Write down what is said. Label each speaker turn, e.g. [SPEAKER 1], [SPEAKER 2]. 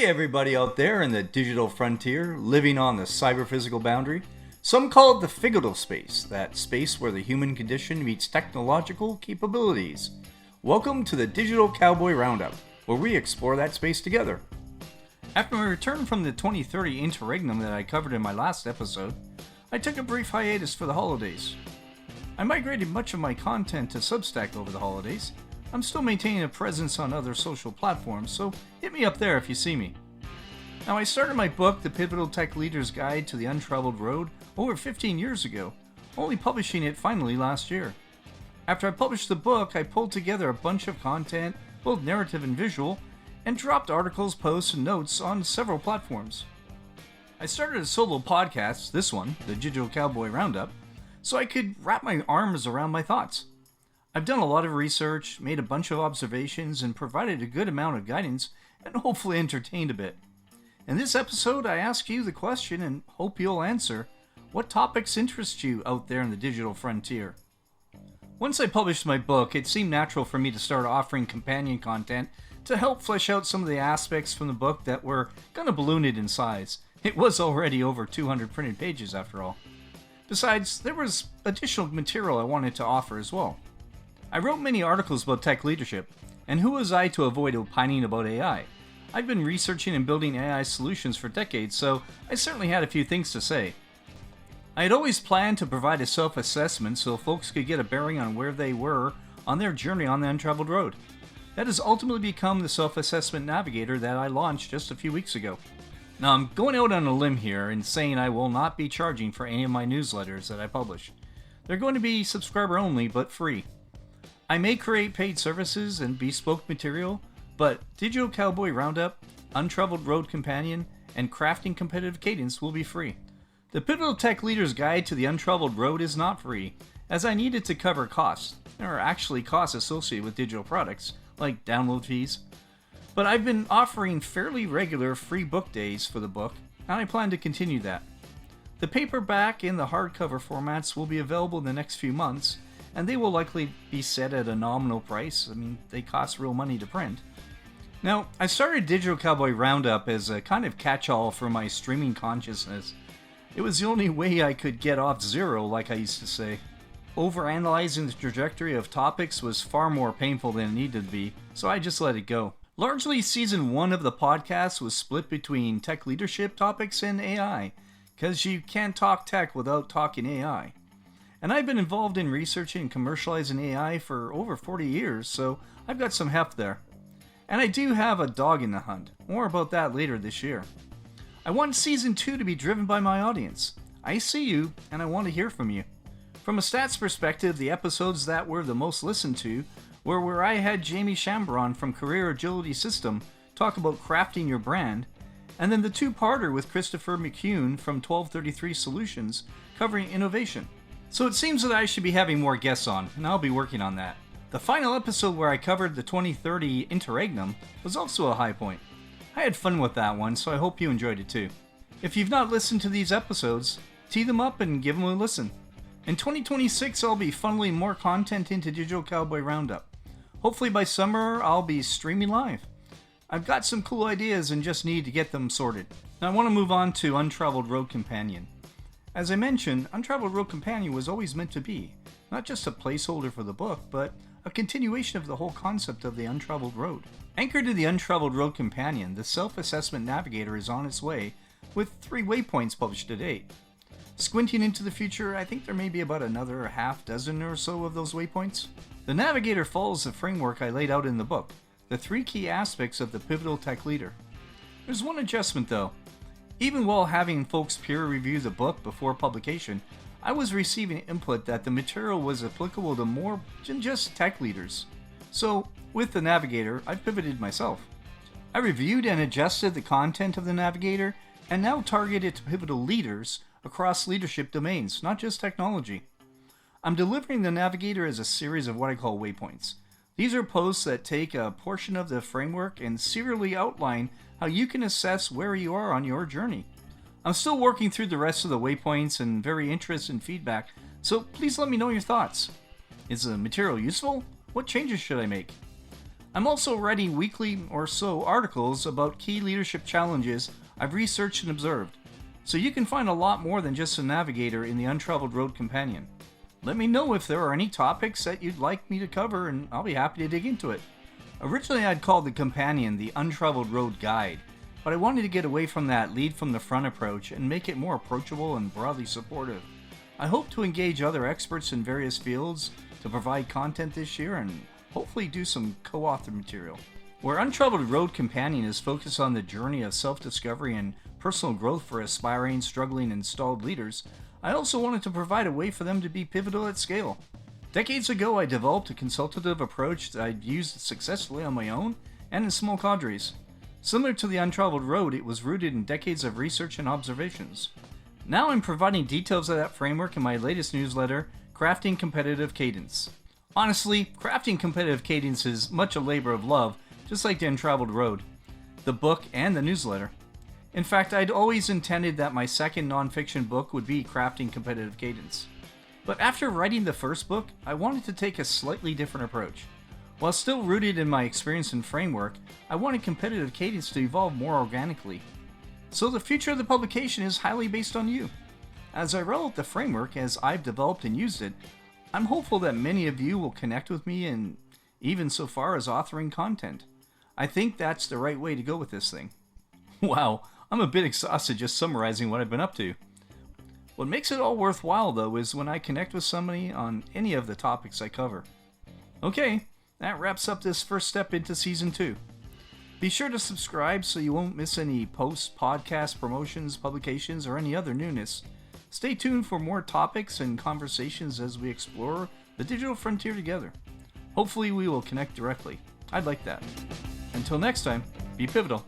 [SPEAKER 1] everybody out there in the digital frontier, living on the cyber-physical boundary. Some call it the phygital space, that space where the human condition meets technological capabilities. Welcome to the Digital Cowboy Roundup, where we explore that space together. After my return from the 2030 Interregnum that I covered in my last episode, I took a brief hiatus for the holidays. I migrated much of my content to Substack over the holidays. I'm still maintaining a presence on other social platforms, so hit me up there if you see me. Now, I started my book, The Pivotal Tech Leader's Guide to the Untraveled Road, over 15 years ago, only publishing it finally last year. After I published the book, I pulled together a bunch of content, both narrative and visual, and dropped articles, posts, and notes on several platforms. I started a solo podcast, this one, the Digital Cowboy Roundup, so I could wrap my arms around my thoughts. I've done a lot of research, made a bunch of observations, and provided a good amount of guidance, and hopefully entertained a bit. In this episode, I ask you the question, and hope you'll answer, what topics interest you out there in the digital frontier? Once I published my book, it seemed natural for me to start offering companion content to help flesh out some of the aspects from the book that were gonna balloon it in size. It was already over 200 printed pages after all. Besides, there was additional material I wanted to offer as well. I wrote many articles about tech leadership, and who was I to avoid opining about AI? I've been researching and building AI solutions for decades, so I certainly had a few things to say. I had always planned to provide a self-assessment so folks could get a bearing on where they were on their journey on the untraveled road. That has ultimately become the self-assessment navigator that I launched just a few weeks ago. Now, I'm going out on a limb here and saying I will not be charging for any of my newsletters that I publish. They're going to be subscriber only, but free. I may create paid services and bespoke material, but Digital Cowboy Roundup, Untraveled Road Companion, and Crafting Competitive Cadence will be free. The Pivotal Tech Leader's Guide to the Untraveled Road is not free, as I needed to cover costs. There are actually costs associated with digital products, like download fees. But I've been offering fairly regular free book days for the book, and I plan to continue that. The paperback and the hardcover formats will be available in the next few months, and they will likely be set at a nominal price. I mean, they cost real money to print. Now, I started Digital Cowboy Roundup as a kind of catch-all for my streaming consciousness. It was the only way I could get off zero, like I used to say. Overanalyzing the trajectory of topics was far more painful than it needed to be, so I just let it go. Largely, Season 1 of the podcast was split between tech leadership topics and AI, because you can't talk tech without talking AI. And I've been involved in researching and commercializing AI for over 40 years, so I've got some heft there. And I do have a dog in the hunt. More about that later this year. I want Season 2 to be driven by my audience. I see you, and I want to hear from you. From a stats perspective, the episodes that were the most listened to were where I had Jamie Chambron from Career Agility System talk about crafting your brand, and then the two-parter with Christopher McCune from 1233 Solutions covering innovation. So it seems that I should be having more guests on, and I'll be working on that. The final episode where I covered the 2030 Interregnum was also a high point. I had fun with that one, so I hope you enjoyed it too. If you've not listened to these episodes, tee them up and give them a listen. In 2026, I'll be funneling more content into Digital Cowboy Roundup. Hopefully by summer, I'll be streaming live. I've got some cool ideas and just need to get them sorted. Now I want to move on to Untraveled Road Companion. As I mentioned, Untraveled Road Companion was always meant to be, not just a placeholder for the book, but a continuation of the whole concept of the untraveled road. Anchored to the Untraveled Road Companion, the Self-Assessment Navigator is on its way, with 3 waypoints published to date. Squinting into the future, I think there may be about another half dozen or so of those waypoints. The Navigator follows the framework I laid out in the book, the 3 key aspects of the Pivotal Tech Leader. There's one adjustment though. Even while having folks peer review the book before publication, I was receiving input that the material was applicable to more than just tech leaders. So, with the Navigator, I pivoted myself. I reviewed and adjusted the content of the Navigator, and now target it to pivotal leaders across leadership domains, not just technology. I'm delivering the Navigator as a series of what I call waypoints. These are posts that take a portion of the framework and serially outline how you can assess where you are on your journey. I'm still working through the rest of the waypoints and very interested in feedback, so please let me know your thoughts. Is the material useful? What changes should I make? I'm also writing weekly or so articles about key leadership challenges I've researched and observed, so you can find a lot more than just a navigator in the Untraveled Road Companion. Let me know if there are any topics that you'd like me to cover, and I'll be happy to dig into it. Originally, I'd called the Companion the Untraveled Road Guide, but I wanted to get away from that lead from the front approach and make it more approachable and broadly supportive. I hope to engage other experts in various fields to provide content this year and hopefully do some co-authored material. Where Untraveled Road Companion is focused on the journey of self-discovery and personal growth for aspiring, struggling, and stalled leaders, I also wanted to provide a way for them to be pivotal at scale. Decades ago, I developed a consultative approach that I'd used successfully on my own and in small cadres. Similar to the Untraveled Road, it was rooted in decades of research and observations. Now I'm providing details of that framework in my latest newsletter, Crafting Competitive Cadence. Honestly, crafting competitive cadence is much a labor of love, just like the Untraveled Road, the book, and the newsletter. In fact, I'd always intended that my second nonfiction book would be Crafting Competitive Cadence. But after writing the first book, I wanted to take a slightly different approach. While still rooted in my experience and framework, I wanted competitive cadence to evolve more organically. So the future of the publication is highly based on you. As I roll out the framework as I've developed and used it, I'm hopeful that many of you will connect with me and even so far as authoring content. I think that's the right way to go with this thing. Wow, I'm a bit exhausted just summarizing what I've been up to. What makes it all worthwhile though is when I connect with somebody on any of the topics I cover. Okay, that wraps up this first step into Season 2. Be sure to subscribe so you won't miss any posts, podcasts, promotions, publications, or any other newness. Stay tuned for more topics and conversations as we explore the digital frontier together. Hopefully we will connect directly. I'd like that. Until next time, be pivotal.